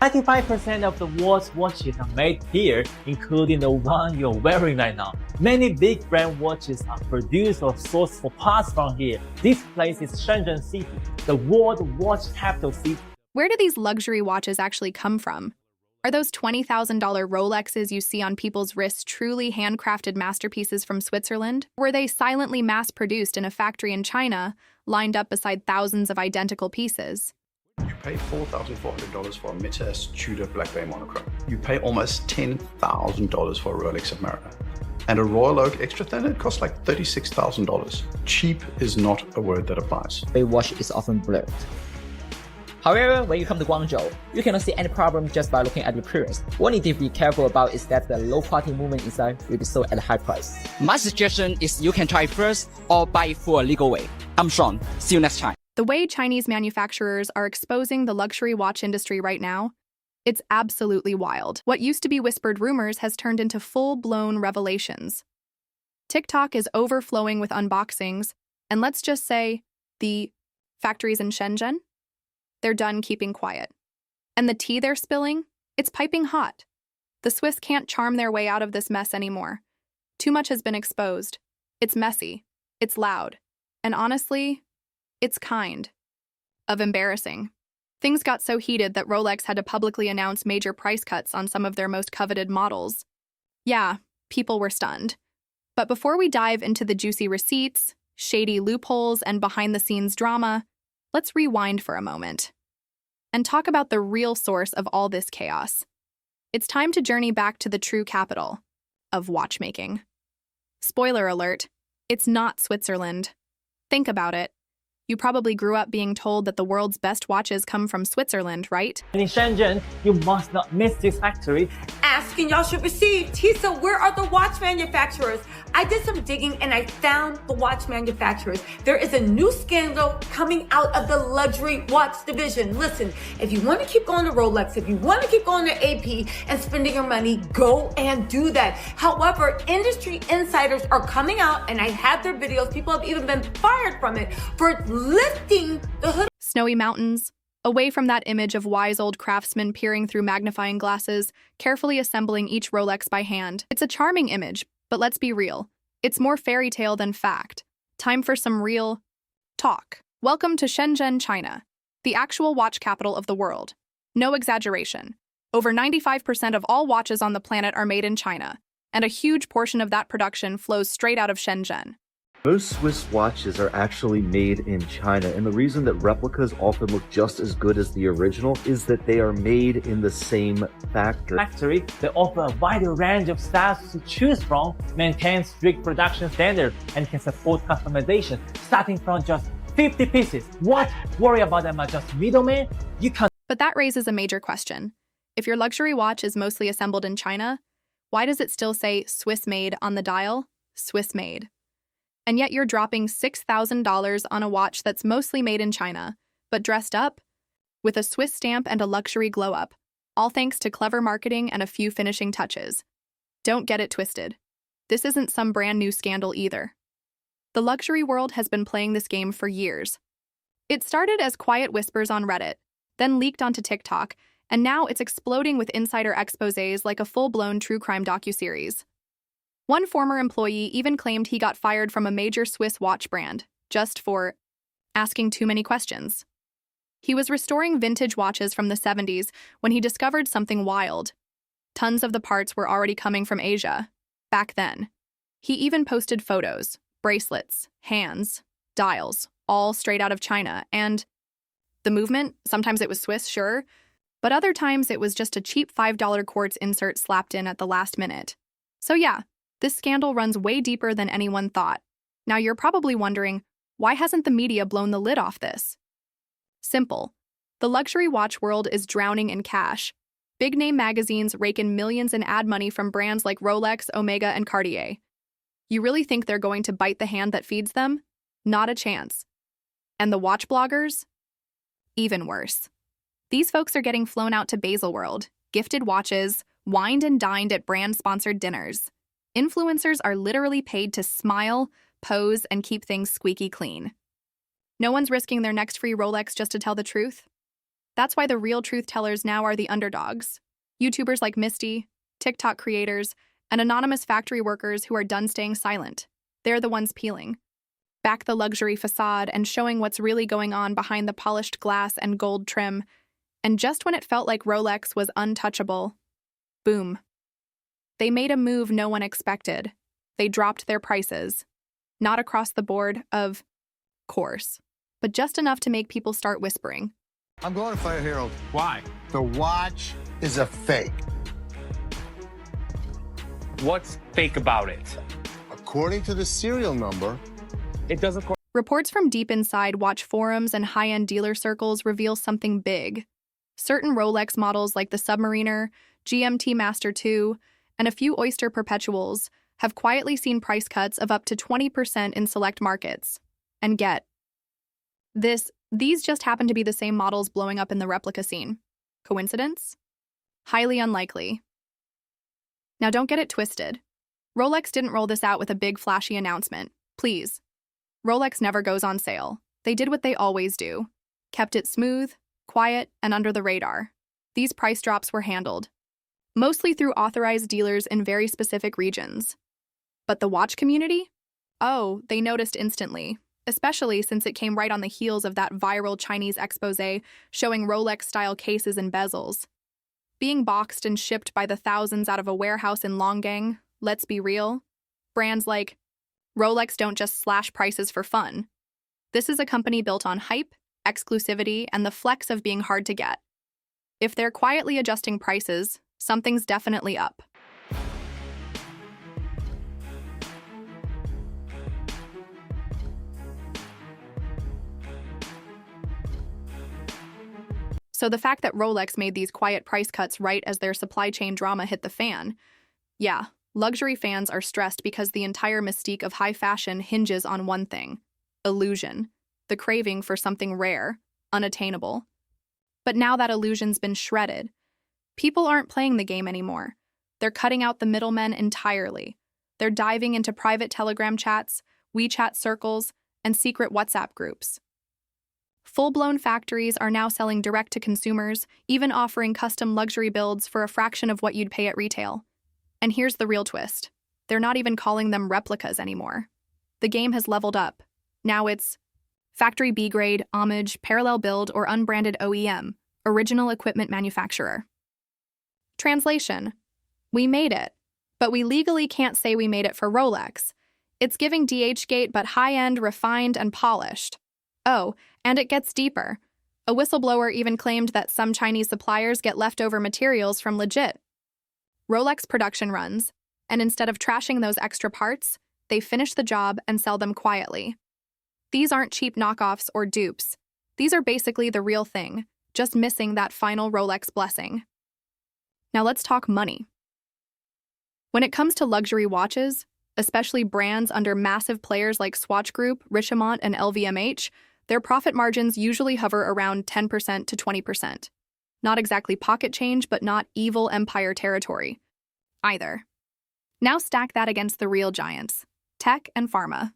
95% of the world's watches are made here, including the one you're wearing right now. Many big brand watches are produced or sourced for parts from here. This place is Shenzhen City, the world watch capital city. Where do these luxury watches actually come from? Are those $20,000 Rolexes you see on people's wrists truly handcrafted masterpieces from Switzerland? Were they silently mass-produced in a factory in China, lined up beside thousands of identical pieces? You pay $4,400 for a Mitas Tudor Black Bay monochrome. You pay almost $10,000 for a Rolex Submariner. And a Royal Oak Extra Thin, it costs like $36,000. Cheap is not a word that applies. A watch is often blurred. However, when you come to Guangzhou, you cannot see any problem just by looking at the appearance. What you need to be careful about is that the low quality movement inside will be sold at a high price. My suggestion is you can try it first or buy it for a legal way. I'm Sean. See you next time. The way Chinese manufacturers are exposing the luxury watch industry right now, it's absolutely wild. What used to be whispered rumors has turned into full-blown revelations. TikTok is overflowing with unboxings, and let's just say, the factories in Shenzhen? They're done keeping quiet. And the tea they're spilling? It's piping hot. The Swiss can't charm their way out of this mess anymore. Too much has been exposed. It's messy. It's loud. And honestly, it's kind of embarrassing. Things got so heated that Rolex had to publicly announce major price cuts on some of their most coveted models. Yeah, people were stunned. But before we dive into the juicy receipts, shady loopholes, and behind-the-scenes drama, let's rewind for a moment and talk about the real source of all this chaos. It's time to journey back to the true capital of watchmaking. Spoiler alert, it's not Switzerland. Think about it. You probably grew up being told that the world's best watches come from Switzerland, right? And in Shenzhen, you must not miss this factory. Asking y'all should receive. Tisa, where are the watch manufacturers? I did some digging and I found the watch manufacturers. There is a new scandal coming out of the luxury watch division. Listen, if you want to keep going to Rolex, if you want to keep going to AP and spending your money, go and do that. However, industry insiders are coming out, and I have their videos. People have even been fired from it for lifting the hood. Snowy mountains, away from that image of wise old craftsmen peering through magnifying glasses, carefully assembling each Rolex by hand. It's a charming image, but let's be real. It's more fairy tale than fact. Time for some real talk. Welcome to Shenzhen, China, the actual watch capital of the world. No exaggeration. Over 95% of all watches on the planet are made in China, and a huge portion of that production flows straight out of Shenzhen. Most Swiss watches are actually made in China, and the reason that replicas often look just as good as the original is that they are made in the same factory. They offer a wide range of styles to choose from, maintain strict production standards, and can support customization, starting from just 50 pieces. What? Worry about them as just middlemen? You can't. But that raises a major question. If your luxury watch is mostly assembled in China, why does it still say Swiss made on the dial? Swiss made. And yet you're dropping $6,000 on a watch that's mostly made in China, but dressed up with a Swiss stamp and a luxury glow-up, all thanks to clever marketing and a few finishing touches. Don't get it twisted. This isn't some brand new scandal either. The luxury world has been playing this game for years. It started as quiet whispers on Reddit, then leaked onto TikTok, and now it's exploding with insider exposés like a full-blown true crime docuseries. One former employee even claimed he got fired from a major Swiss watch brand, just for asking too many questions. He was restoring vintage watches from the 70s when he discovered something wild. Tons of the parts were already coming from Asia, back then. He even posted photos, bracelets, hands, dials, all straight out of China, and the movement, sometimes it was Swiss, sure, but other times it was just a cheap $5 quartz insert slapped in at the last minute. So yeah, this scandal runs way deeper than anyone thought. Now you're probably wondering, why hasn't the media blown the lid off this? Simple. The luxury watch world is drowning in cash. Big-name magazines rake in millions in ad money from brands like Rolex, Omega, and Cartier. You really think they're going to bite the hand that feeds them? Not a chance. And the watch bloggers? Even worse. These folks are getting flown out to Baselworld, gifted watches, wined and dined at brand-sponsored dinners. Influencers are literally paid to smile, pose, and keep things squeaky clean. No one's risking their next free Rolex just to tell the truth. That's why the real truth tellers now are the underdogs. YouTubers like Misty, TikTok creators, and anonymous factory workers who are done staying silent. They're the ones peeling back the luxury facade and showing what's really going on behind the polished glass and gold trim. And just when it felt like Rolex was untouchable, boom. They made a move no one expected. They dropped their prices. Not across the board, of course, but just enough to make people start whispering. I'm going to Fire Herald. Why? The watch is a fake. What's fake about it? According to the serial number, It doesn't. Reports from deep inside watch forums and high-end dealer circles reveal something big. Certain Rolex models like the Submariner, GMT Master 2, and a few Oyster Perpetuals have quietly seen price cuts of up to 20% in select markets. And get this, these just happen to be the same models blowing up in the replica scene. Coincidence? Highly unlikely. Now don't get it twisted. Rolex didn't roll this out with a big flashy announcement. Please. Rolex never goes on sale. They did what they always do. Kept it smooth, quiet, and under the radar. These price drops were handled, mostly through authorized dealers in very specific regions. But the watch community? Oh, they noticed instantly, especially since it came right on the heels of that viral Chinese exposé showing Rolex-style cases and bezels. Being boxed and shipped by the thousands out of a warehouse in Longgang, let's be real, brands like Rolex don't just slash prices for fun. This is a company built on hype, exclusivity, and the flex of being hard to get. If they're quietly adjusting prices, something's definitely up. So the fact that Rolex made these quiet price cuts right as their supply chain drama hit the fan, yeah, luxury fans are stressed because the entire mystique of high fashion hinges on one thing: illusion, the craving for something rare, unattainable. But now that illusion's been shredded, people aren't playing the game anymore. They're cutting out the middlemen entirely. They're diving into private Telegram chats, WeChat circles, and secret WhatsApp groups. Full-blown factories are now selling direct to consumers, even offering custom luxury builds for a fraction of what you'd pay at retail. And here's the real twist. They're not even calling them replicas anymore. The game has leveled up. Now it's factory B-grade, homage, parallel build, or unbranded OEM, original equipment manufacturer. Translation: we made it, but we legally can't say we made it for Rolex. It's giving DH-gate but high-end, refined, and polished. Oh, and it gets deeper. A whistleblower even claimed that some Chinese suppliers get leftover materials from legit Rolex production runs, and instead of trashing those extra parts, they finish the job and sell them quietly. These aren't cheap knockoffs or dupes. These are basically the real thing, just missing that final Rolex blessing. Now let's talk money. When it comes to luxury watches, especially brands under massive players like Swatch Group, Richemont, and LVMH, their profit margins usually hover around 10% to 20%. Not exactly pocket change, but not evil empire territory either. Now stack that against the real giants, tech and pharma.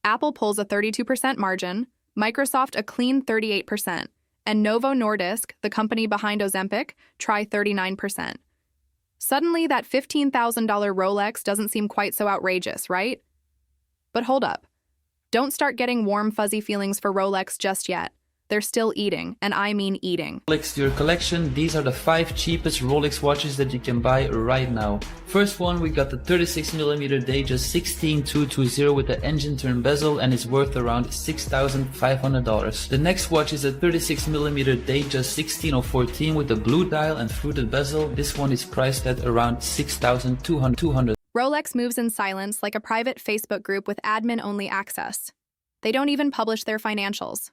Apple pulls a 32% margin, Microsoft a clean 38%, and Novo Nordisk, the company behind Ozempic, try 39%. Suddenly, that $15,000 Rolex doesn't seem quite so outrageous, right? But hold up. Don't start getting warm, fuzzy feelings for Rolex just yet. They're still eating, and I mean eating. Rolex to your collection. These are the 5 cheapest Rolex watches that you can buy right now. First one, we got the 36mm Datejust 16220 with the engine turn bezel, and it's worth around $6,500. The next watch is a 36mm Datejust 16014 with the blue dial and fruited bezel. This one is priced at around $6,200. Rolex moves in silence like a private Facebook group with admin-only access. They don't even publish their financials.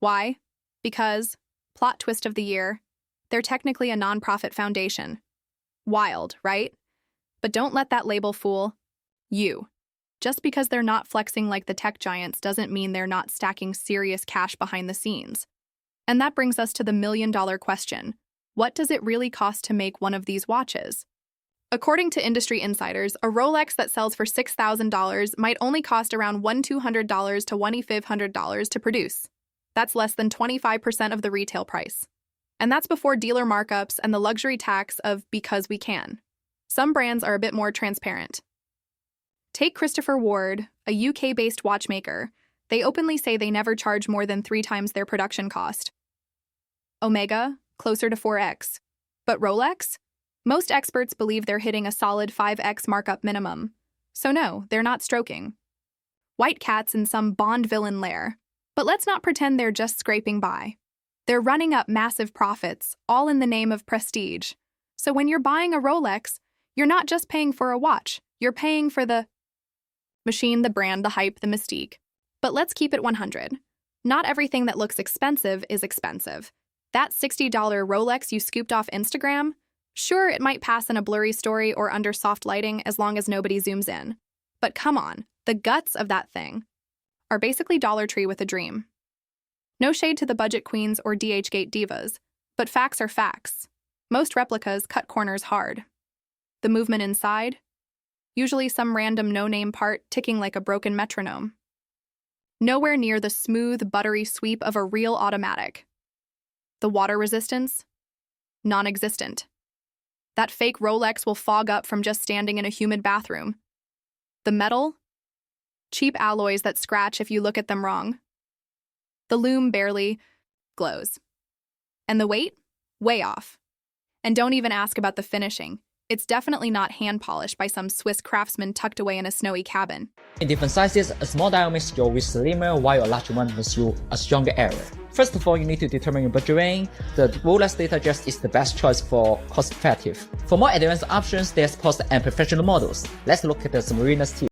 Why? Because, plot twist of the year, they're technically a nonprofit foundation. Wild, right? But don't let that label fool you. Just because they're not flexing like the tech giants doesn't mean they're not stacking serious cash behind the scenes. And that brings us to the million-dollar question. What does it really cost to make one of these watches? According to industry insiders, a Rolex that sells for $6,000 might only cost around $1,200 to $1,500 to produce. That's less than 25% of the retail price. And that's before dealer markups and the luxury tax of because we can. Some brands are a bit more transparent. Take Christopher Ward, a UK-based watchmaker. They openly say they never charge more than 3 times their production cost. Omega, closer to 4x. But Rolex? Most experts believe they're hitting a solid 5x markup minimum. So no, they're not stroking. White cats in some Bond villain lair. But let's not pretend they're just scraping by. They're running up massive profits, all in the name of prestige. So when you're buying a Rolex, you're not just paying for a watch, you're paying for the machine, the brand, the hype, the mystique. But let's keep it 100. Not everything that looks expensive is expensive. That $60 Rolex you scooped off Instagram? Sure, it might pass in a blurry story or under soft lighting as long as nobody zooms in. But come on, the guts of that thing are basically Dollar Tree with a dream. No shade to the budget queens or DH-gate divas, but facts are facts. Most replicas cut corners hard. The movement inside? Usually some random no-name part ticking like a broken metronome. Nowhere near the smooth, buttery sweep of a real automatic. The water resistance? Non-existent. That fake Rolex will fog up from just standing in a humid bathroom. The metal? Cheap alloys that scratch if you look at them wrong. The lume barely glows. And the weight? Way off. And don't even ask about the finishing. It's definitely not hand-polished by some Swiss craftsman tucked away in a snowy cabin. In different sizes, a small dial makes your wrist slimmer while a large one makes you a stronger area. First of all, you need to determine your budget range. The Rolex Datagest is the best choice for cost-effective. For more advanced options, there's post and professional models. Let's look at the Submarina's tier.